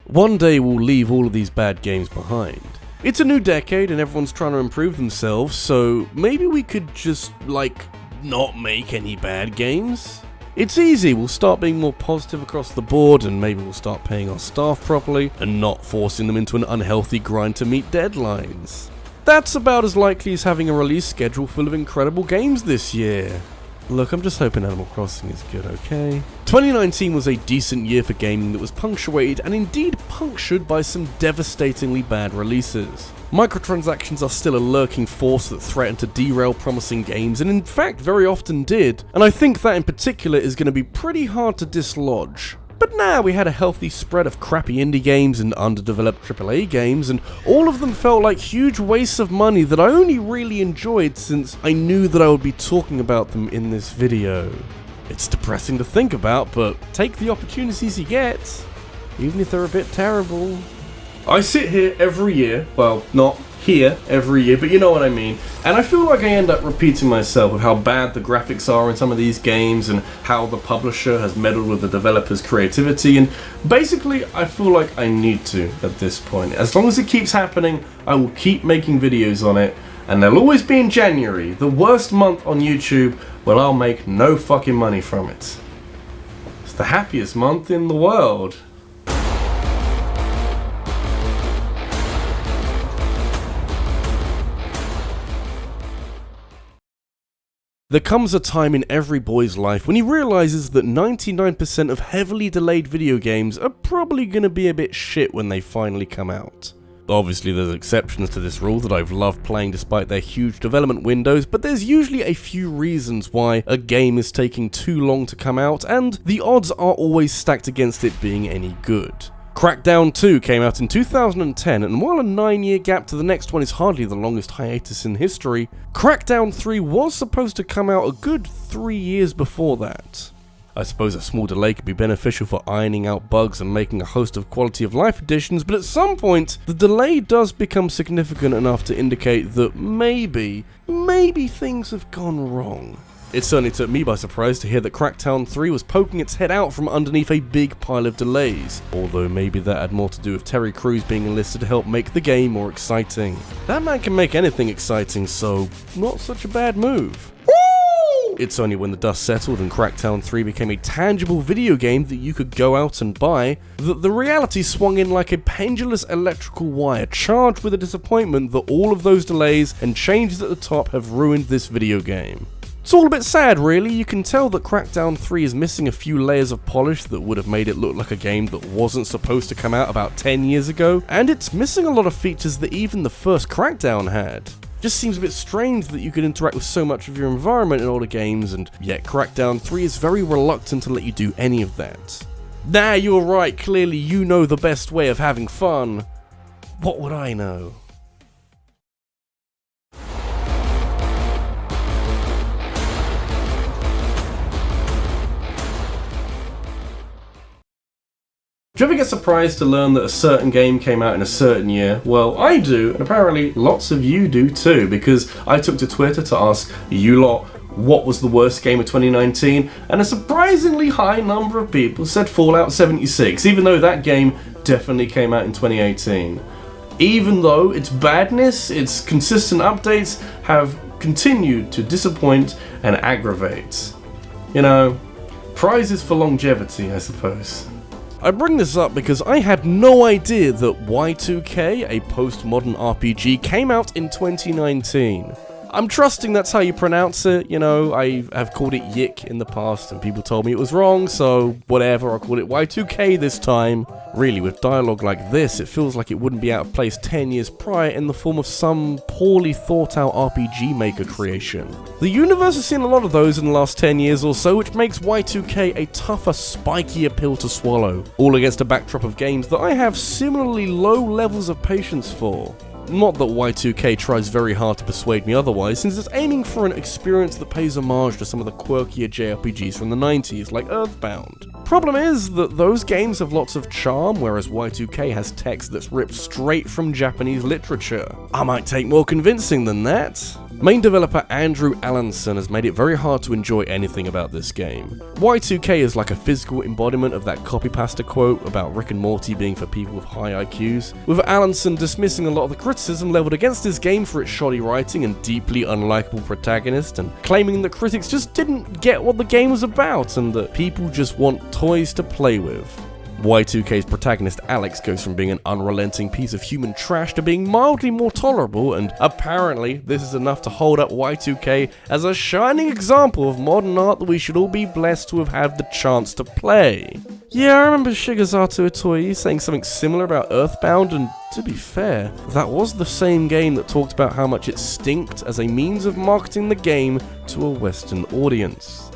One day we'll leave all of these bad games behind. It's a new decade and everyone's trying to improve themselves, so maybe we could just, not make any bad games? It's easy, we'll start being more positive across the board, and maybe we'll start paying our staff properly and not forcing them into an unhealthy grind to meet deadlines. That's about as likely as having a release schedule full of incredible games this year. Look, I'm just hoping Animal Crossing is good, okay? 2019 was a decent year for gaming that was punctuated and indeed punctured by some devastatingly bad releases. Microtransactions are still a lurking force that threaten to derail promising games, and in fact very often did, and I think that in particular is going to be pretty hard to dislodge. But now we had a healthy spread of crappy indie games and underdeveloped AAA games, and all of them felt like huge wastes of money that I only really enjoyed since I knew that I would be talking about them in this video. It's depressing to think about, but take the opportunities you get, even if they're a bit terrible. I sit here every year, well, not here every year, but you know what I mean, and I feel like I end up repeating myself with how bad the graphics are in some of these games and how the publisher has meddled with the developer's creativity, and basically I feel like I need to at this point. As long as it keeps happening, I will keep making videos on it, and they'll always be in January, the worst month on YouTube, when I'll make no fucking money from it. It's the happiest month in the world. There comes a time in every boy's life when he realizes that 99% of heavily delayed video games are probably going to be a bit shit when they finally come out. Obviously there's exceptions to this rule that I've loved playing despite their huge development windows, but there's usually a few reasons why a game is taking too long to come out, and the odds are always stacked against it being any good. Crackdown 2 came out in 2010, and while a 9-year gap to the next one is hardly the longest hiatus in history, Crackdown 3 was supposed to come out a good 3 years before that. I suppose a small delay could be beneficial for ironing out bugs and making a host of quality of life additions, but at some point, the delay does become significant enough to indicate that maybe things have gone wrong. It certainly took me by surprise to hear that Crackdown 3 was poking its head out from underneath a big pile of delays, although maybe that had more to do with Terry Crews being enlisted to help make the game more exciting. That man can make anything exciting, so not such a bad move. It's only when the dust settled and Crackdown 3 became a tangible video game that you could go out and buy that the reality swung in like a pendulous electrical wire, charged with a disappointment that all of those delays and changes at the top have ruined this video game. It's all a bit sad really. You can tell that Crackdown 3 is missing a few layers of polish that would have made it look like a game that wasn't supposed to come out about 10 years ago, and it's missing a lot of features that even the first Crackdown had. Just seems a bit strange that you could interact with so much of your environment in older games, and yet Crackdown 3 is very reluctant to let you do any of that. Nah, you're right, clearly you know the best way of having fun. What would I know? Do you ever get surprised to learn that a certain game came out in a certain year? Well, I do, and apparently lots of you do too, because I took to Twitter to ask you lot what was the worst game of 2019, and a surprisingly high number of people said Fallout 76, even though that game definitely came out in 2018. Even though its badness, its consistent updates have continued to disappoint and aggravate. You know, prizes for longevity, I suppose. I bring this up because I had no idea that YIIK, a postmodern RPG, came out in 2019. I'm trusting that's how you pronounce it, you know, I have called it YIIK in the past and people told me it was wrong, so whatever, I'll call it Y2K this time. Really, with dialogue like this, it feels like it wouldn't be out of place 10 years prior in the form of some poorly thought out RPG Maker creation. The universe has seen a lot of those in the last 10 years or so, which makes Y2K a tougher, spikier pill to swallow, all against a backdrop of games that I have similarly low levels of patience for. Not that Y2K tries very hard to persuade me otherwise, since it's aiming for an experience that pays homage to some of the quirkier JRPGs from the 90s, like Earthbound. Problem is that those games have lots of charm, whereas Y2K has text that's ripped straight from Japanese literature. I might take more convincing than that. Main developer Andrew Allanson has made it very hard to enjoy anything about this game. Y2K is like a physical embodiment of that copy-pasta quote about Rick and Morty being for people with high IQs, with Allanson dismissing a lot of the criticism leveled against this game for its shoddy writing and deeply unlikable protagonist, and claiming that critics just didn't get what the game was about and that people just want toys to play with. Y2K's protagonist Alex goes from being an unrelenting piece of human trash to being mildly more tolerable, and apparently this is enough to hold up Y2K as a shining example of modern art that we should all be blessed to have had the chance to play. Yeah, I remember Shigesato Itoi saying something similar about Earthbound, and to be fair, that was the same game that talked about how much it stinked as a means of marketing the game to a Western audience.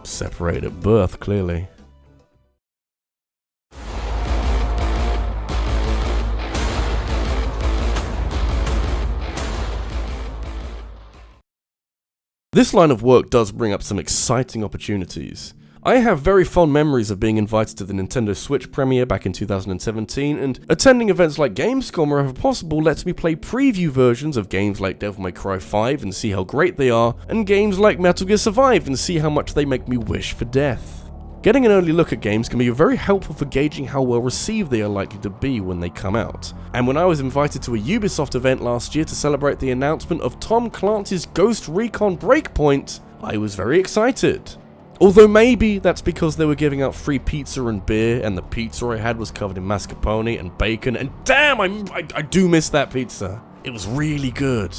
Separated at birth, clearly. This line of work does bring up some exciting opportunities. I have very fond memories of being invited to the Nintendo Switch premiere back in 2017, and attending events like Gamescom wherever possible lets me play preview versions of games like Devil May Cry 5 and see how great they are, and games like Metal Gear Survive and see how much they make me wish for death. Getting an early look at games can be very helpful for gauging how well received they are likely to be when they come out. And when I was invited to a Ubisoft event last year to celebrate the announcement of Tom Clancy's Ghost Recon Breakpoint, I was very excited. Although maybe that's because they were giving out free pizza and beer, and the pizza I had was covered in mascarpone and bacon, and damn, I do miss that pizza. It was really good.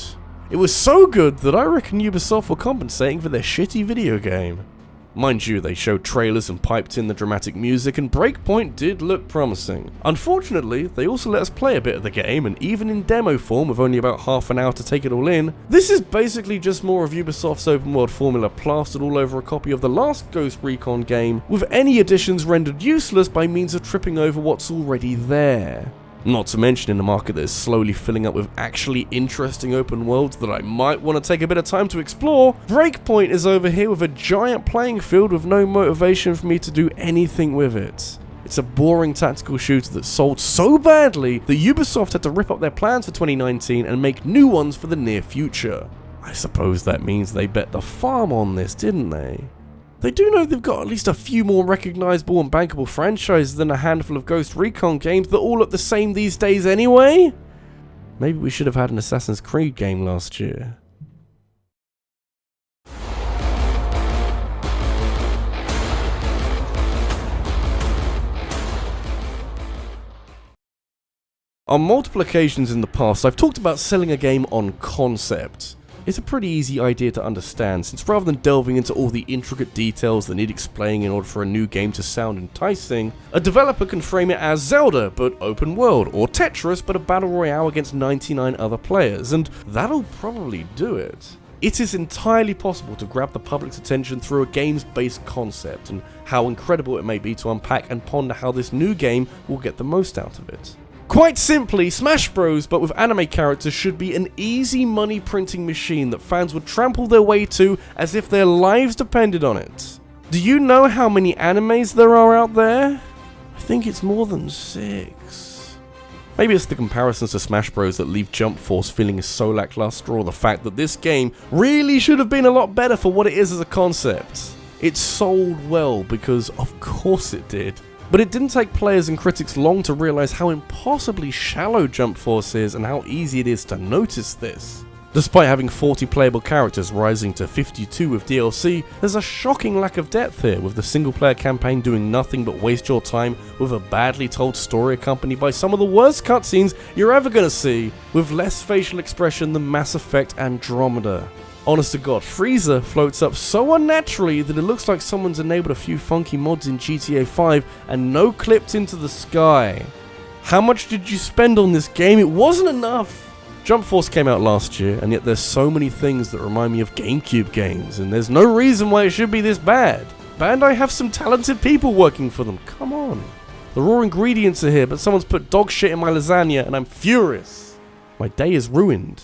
It was so good that I reckon Ubisoft were compensating for their shitty video game. Mind you, they showed trailers and piped in the dramatic music, and Breakpoint did look promising. Unfortunately, they also let us play a bit of the game, and even in demo form with only about half an hour to take it all in, this is basically just more of Ubisoft's open world formula plastered all over a copy of the last Ghost Recon game, with any additions rendered useless by means of tripping over what's already there. Not to mention in a market that is slowly filling up with actually interesting open worlds that I might want to take a bit of time to explore, Breakpoint is over here with a giant playing field with no motivation for me to do anything with it. It's a boring tactical shooter that sold so badly that Ubisoft had to rip up their plans for 2019 and make new ones for the near future. I suppose that means they bet the farm on this, didn't they? They do know they've got at least a few more recognisable and bankable franchises than a handful of Ghost Recon games that all look the same these days anyway? Maybe we should have had an Assassin's Creed game last year. On multiple occasions in the past, I've talked about selling a game on concept. It's a pretty easy idea to understand, since rather than delving into all the intricate details that need explaining in order for a new game to sound enticing, a developer can frame it as Zelda but open world, or Tetris but a battle royale against 99 other players, and that'll probably do it. It is entirely possible to grab the public's attention through a game's base concept, and how incredible it may be to unpack and ponder how this new game will get the most out of it. Quite simply, Smash Bros, but with anime characters, should be an easy money printing machine that fans would trample their way to as if their lives depended on it. Do you know how many animes there are out there? I think it's more than 6. Maybe it's the comparisons to Smash Bros that leave Jump Force feeling so lackluster, or the fact that this game really should have been a lot better for what it is as a concept. It sold well because of course it did. But it didn't take players and critics long to realise how impossibly shallow Jump Force is and how easy it is to notice this. Despite having 40 playable characters rising to 52 with DLC, there's a shocking lack of depth here, with the single player campaign doing nothing but waste your time with a badly told story accompanied by some of the worst cutscenes you're ever gonna see, with less facial expression than Mass Effect Andromeda. Honest to God, Frieza floats up so unnaturally that it looks like someone's enabled a few funky mods in GTA 5 and no clipped into the sky. How much did you spend on this game? It wasn't enough! Jump Force came out last year, and yet there's so many things that remind me of GameCube games, and there's no reason why it should be this bad. Bandai have some talented people working for them, come on. The raw ingredients are here, but someone's put dog shit in my lasagna and I'm furious. My day is ruined.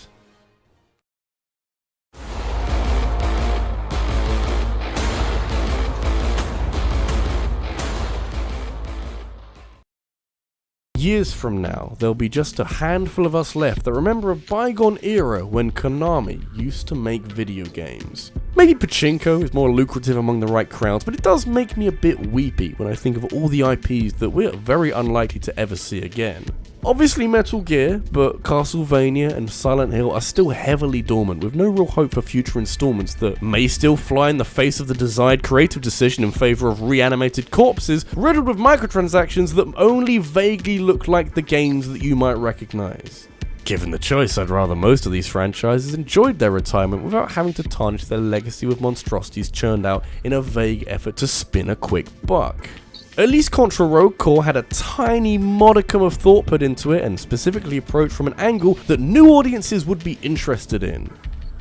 Years from now, there'll be just a handful of us left that remember a bygone era when Konami used to make video games. Maybe pachinko is more lucrative among the right crowds, but it does make me a bit weepy when I think of all the IPs that we're very unlikely to ever see again. Obviously Metal Gear, but Castlevania and Silent Hill are still heavily dormant with no real hope for future installments that may still fly in the face of the desired creative decision in favour of reanimated corpses riddled with microtransactions that only vaguely look like the games that you might recognise. Given the choice, I'd rather most of these franchises enjoyed their retirement without having to tarnish their legacy with monstrosities churned out in a vague effort to spin a quick buck. At least Contra Rogue Core had a tiny modicum of thought put into it and specifically approached from an angle that new audiences would be interested in.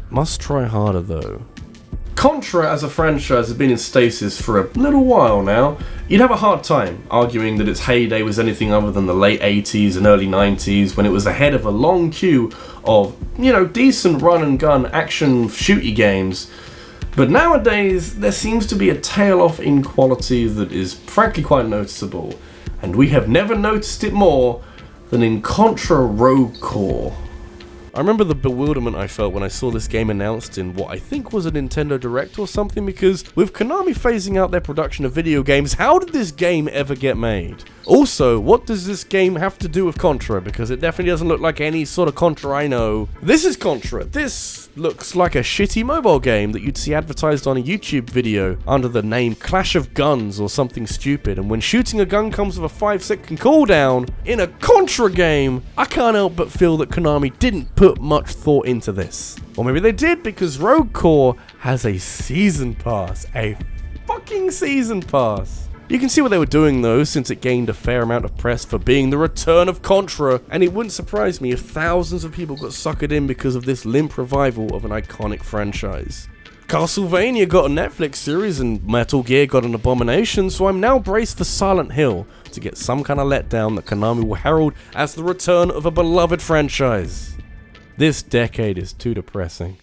Must try harder though. Contra as a franchise has been in stasis for a little while now. You'd have a hard time arguing that its heyday was anything other than the late 80s and early 90s when it was ahead of a long queue of, decent run and gun action shooty games. But nowadays, there seems to be a tail off in quality that is frankly quite noticeable, and we have never noticed it more than in Contra Rogue Core. I remember the bewilderment I felt when I saw this game announced in what I think was a Nintendo Direct or something, because with Konami phasing out their production of video games, how did this game ever get made? Also, what does this game have to do with Contra? Because it definitely doesn't look like any sort of Contra I know. This is Contra. This looks like a shitty mobile game that you'd see advertised on a YouTube video under the name Clash of Guns or something stupid, and when shooting a gun comes with a 5-second cooldown in a Contra game, I can't help but feel that Konami didn't put much thought into this. Or maybe they did, because Rogue Core has a season pass. A fucking season pass. You can see what they were doing though, since it gained a fair amount of press for being the return of Contra, and it wouldn't surprise me if thousands of people got suckered in because of this limp revival of an iconic franchise. Castlevania got a Netflix series and Metal Gear got an Abomination, so I'm now braced for Silent Hill to get some kind of letdown that Konami will herald as the return of a beloved franchise. This decade is too depressing.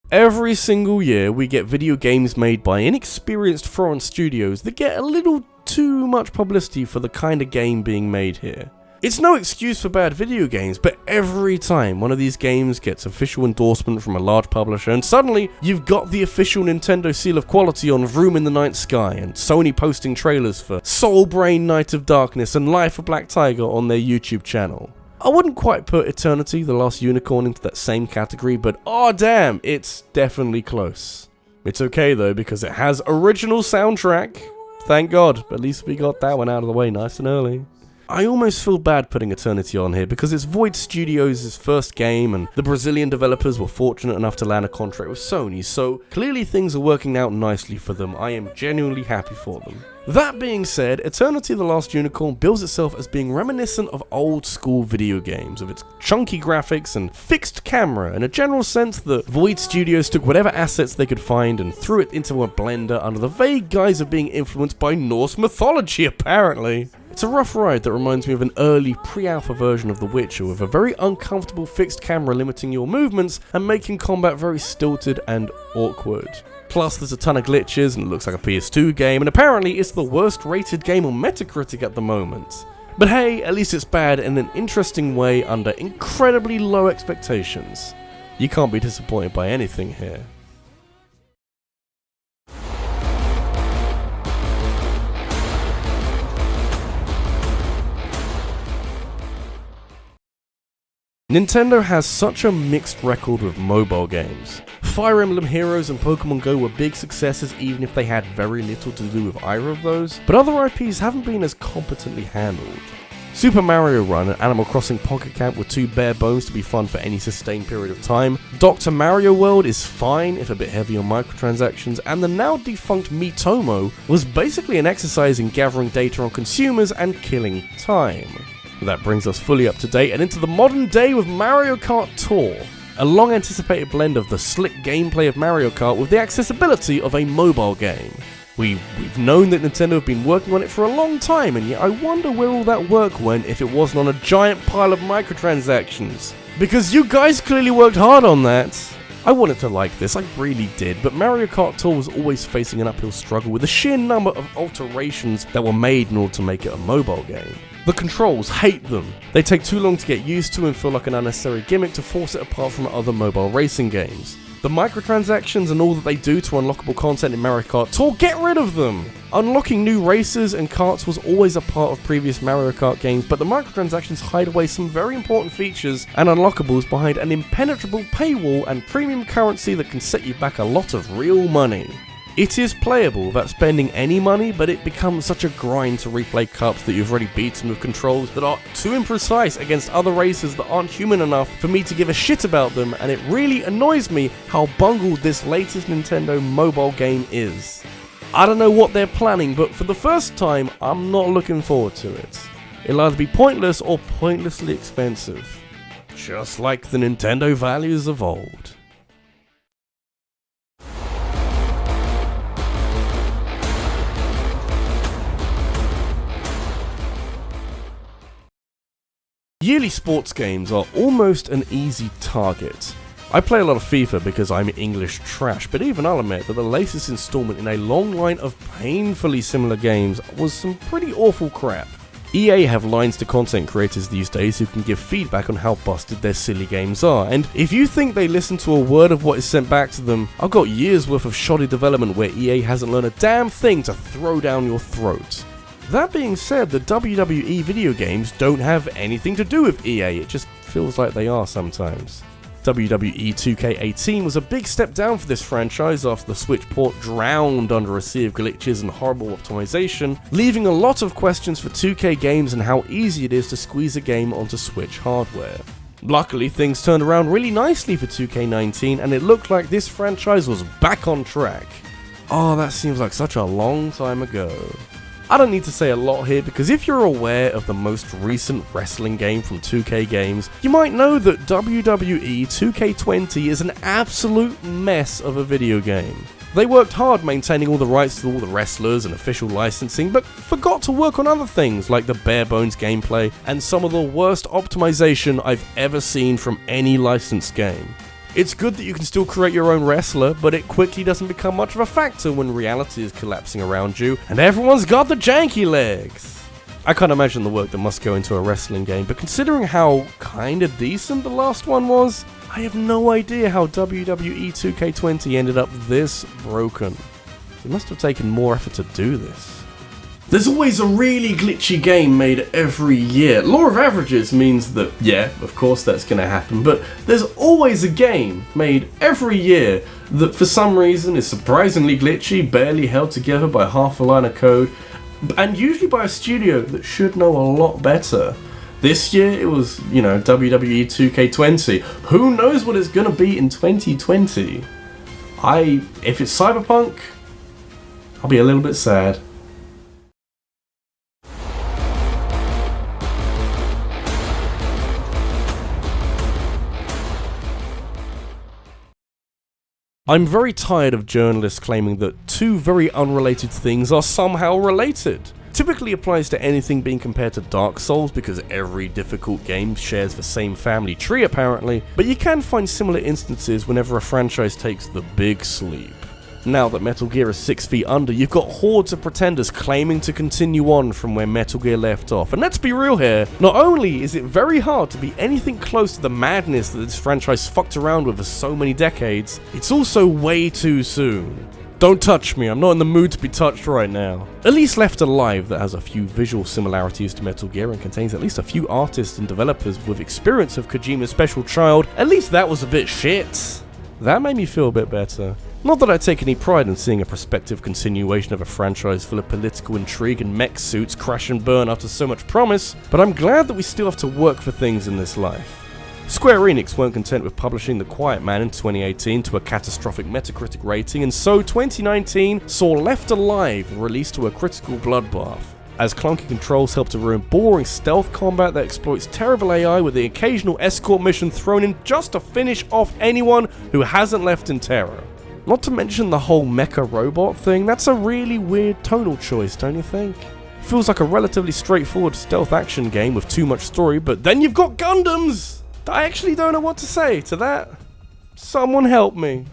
Every single year we get video games made by inexperienced foreign studios that get a little too much publicity for the kind of game being made here. It's no excuse for bad video games, but every time one of these games gets official endorsement from a large publisher and suddenly you've got the official Nintendo seal of quality on Room in the Night Sky and Sony posting trailers for Soul Brain Night of Darkness and Life of Black Tiger on their YouTube channel. I wouldn't quite put Eternity, The Last Unicorn into that same category, but oh damn, it's definitely close. It's okay though, because it has original soundtrack. Thank God, at least we got that one out of the way nice and early. I almost feel bad putting Eternity on here because it's Void Studios' first game and the Brazilian developers were fortunate enough to land a contract with Sony, so clearly things are working out nicely for them. I am genuinely happy for them. That being said, Eternity the Last Unicorn bills itself as being reminiscent of old school video games, with its chunky graphics and fixed camera, in a general sense that Void Studios took whatever assets they could find and threw it into a blender under the vague guise of being influenced by Norse mythology apparently. It's a rough ride that reminds me of an early pre-alpha version of The Witcher, with a very uncomfortable fixed camera limiting your movements and making combat very stilted and awkward. Plus there's a ton of glitches and it looks like a PS2 game, and apparently it's the worst rated game on Metacritic at the moment. But hey, at least it's bad in an interesting way under incredibly low expectations. You can't be disappointed by anything here. Nintendo has such a mixed record with mobile games. Fire Emblem Heroes and Pokemon Go were big successes even if they had very little to do with either of those, but other IPs haven't been as competently handled. Super Mario Run and Animal Crossing Pocket Camp were too bare bones to be fun for any sustained period of time. Dr. Mario World is fine if a bit heavy on microtransactions, and the now defunct Miitomo was basically an exercise in gathering data on consumers and killing time. That brings us fully up to date and into the modern day with Mario Kart Tour, a long anticipated blend of the slick gameplay of Mario Kart with the accessibility of a mobile game. We've known that Nintendo have been working on it for a long time, and yet I wonder where all that work went if it wasn't on a giant pile of microtransactions. Because you guys clearly worked hard on that. I wanted to like this, I really did, but Mario Kart Tour was always facing an uphill struggle with the sheer number of alterations that were made in order to make it a mobile game. The controls, hate them. They take too long to get used to and feel like an unnecessary gimmick to force it apart from other mobile racing games. The microtransactions and all that they do to unlockable content in Mario Kart Tour, get rid of them! Unlocking new races and karts was always a part of previous Mario Kart games, but the microtransactions hide away some very important features and unlockables behind an impenetrable paywall and premium currency that can set you back a lot of real money. It is playable without spending any money, but it becomes such a grind to replay cups that you've already beaten with controls that are too imprecise against other racers that aren't human enough for me to give a shit about them, and it really annoys me how bungled this latest Nintendo mobile game is. I don't know what they're planning, but for the first time, I'm not looking forward to it. It'll either be pointless or pointlessly expensive. Just like the Nintendo values of old. Yearly sports games are almost an easy target. I play a lot of FIFA because I'm English trash, but even I'll admit that the latest installment in a long line of painfully similar games was some pretty awful crap. EA have lines to content creators these days who can give feedback on how busted their silly games are, and if you think they listen to a word of what is sent back to them, I've got years worth of shoddy development where EA hasn't learned a damn thing to throw down your throat. That being said, the WWE video games don't have anything to do with EA, it just feels like they are sometimes. WWE 2K18 was a big step down for this franchise after the Switch port drowned under a sea of glitches and horrible optimization, leaving a lot of questions for 2K games and how easy it is to squeeze a game onto Switch hardware. Luckily, things turned around really nicely for 2K19 and it looked like this franchise was back on track. Oh, that seems like such a long time ago. I don't need to say a lot here because if you're aware of the most recent wrestling game from 2K Games, you might know that WWE 2K20 is an absolute mess of a video game. They worked hard maintaining all the rights to all the wrestlers and official licensing, but forgot to work on other things like the bare bones gameplay and some of the worst optimization I've ever seen from any licensed game. It's good that you can still create your own wrestler, but it quickly doesn't become much of a factor when reality is collapsing around you and everyone's got the janky legs. I can't imagine the work that must go into a wrestling game, but considering how kinda decent the last one was, I have no idea how WWE 2K20 ended up this broken. It must have taken more effort to do this. There's always a really glitchy game made every year. Law of averages means that, yeah, of course that's going to happen, but there's always a game made every year that for some reason is surprisingly glitchy, barely held together by half a line of code, and usually by a studio that should know a lot better. This year it was, WWE 2K20. Who knows what it's going to be in 2020? If it's Cyberpunk, I'll be a little bit sad. I'm very tired of journalists claiming that two very unrelated things are somehow related. Typically applies to anything being compared to Dark Souls because every difficult game shares the same family tree apparently, but you can find similar instances whenever a franchise takes the big sleep. Now that Metal Gear is 6 feet under, you've got hordes of pretenders claiming to continue on from where Metal Gear left off. And let's be real here, not only is it very hard to be anything close to the madness that this franchise fucked around with for so many decades, it's also way too soon. Don't touch me, I'm not in the mood to be touched right now. At least Left Alive, that has a few visual similarities to Metal Gear and contains at least a few artists and developers with experience of Kojima's Special Child, at least that was a bit shit. That made me feel a bit better. Not that I take any pride in seeing a prospective continuation of a franchise full of political intrigue and mech suits crash and burn after so much promise, but I'm glad that we still have to work for things in this life. Square Enix weren't content with publishing The Quiet Man in 2018 to a catastrophic Metacritic rating, and so 2019 saw Left Alive released to a critical bloodbath, as clunky controls help to ruin boring stealth combat that exploits terrible AI with the occasional escort mission thrown in just to finish off anyone who hasn't left in terror. Not to mention the whole mecha robot thing, that's a really weird tonal choice, don't you think? Feels like a relatively straightforward stealth action game with too much story, but then you've got Gundams! I actually don't know what to say to that. Someone help me.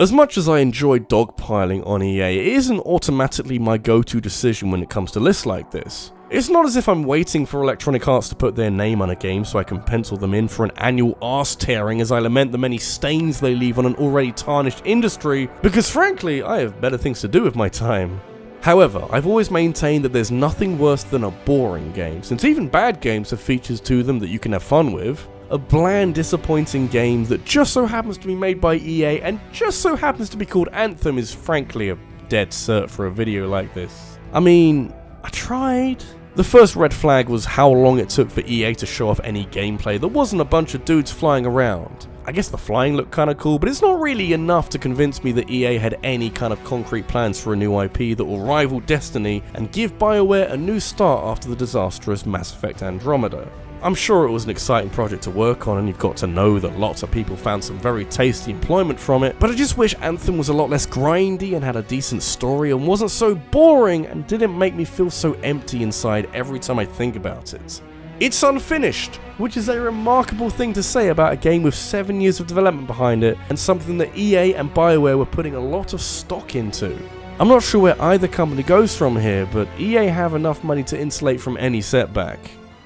As much as I enjoy dogpiling on EA, it isn't automatically my go-to decision when it comes to lists like this. It's not as if I'm waiting for Electronic Arts to put their name on a game so I can pencil them in for an annual arse-tearing as I lament the many stains they leave on an already tarnished industry, because frankly, I have better things to do with my time. However, I've always maintained that there's nothing worse than a boring game, since even bad games have features to them that you can have fun with. A bland, disappointing game that just so happens to be made by EA and just so happens to be called Anthem is frankly a dead cert for a video like this. I mean, I tried. The first red flag was how long it took for EA to show off any gameplay that wasn't a bunch of dudes flying around. I guess the flying looked kinda cool, but it's not really enough to convince me that EA had any kind of concrete plans for a new IP that will rival Destiny and give BioWare a new start after the disastrous Mass Effect Andromeda. I'm sure it was an exciting project to work on, and you've got to know that lots of people found some very tasty employment from it, but I just wish Anthem was a lot less grindy and had a decent story and wasn't so boring and didn't make me feel so empty inside every time I think about it. It's unfinished, which is a remarkable thing to say about a game with 7 years of development behind it and something that EA and BioWare were putting a lot of stock into. I'm not sure where either company goes from here, but EA have enough money to insulate from any setback.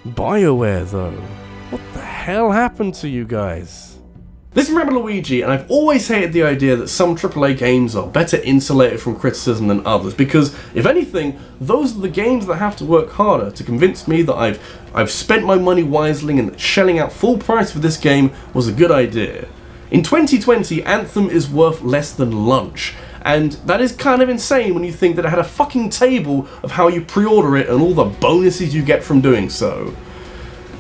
BioWare though, what the hell happened to you guys? This is RabbidLuigi, and I've always hated the idea that some AAA games are better insulated from criticism than others, because if anything, those are the games that have to work harder to convince me that I've spent my money wisely and that shelling out full price for this game was a good idea. In 2020, Anthem is worth less than lunch. And that is kind of insane when you think that it had a fucking table of how you pre-order it and all the bonuses you get from doing so.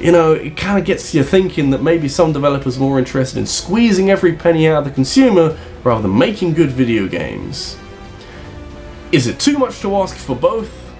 You know, it kind of gets you thinking that maybe some developers are more interested in squeezing every penny out of the consumer rather than making good video games. Is it too much to ask for both?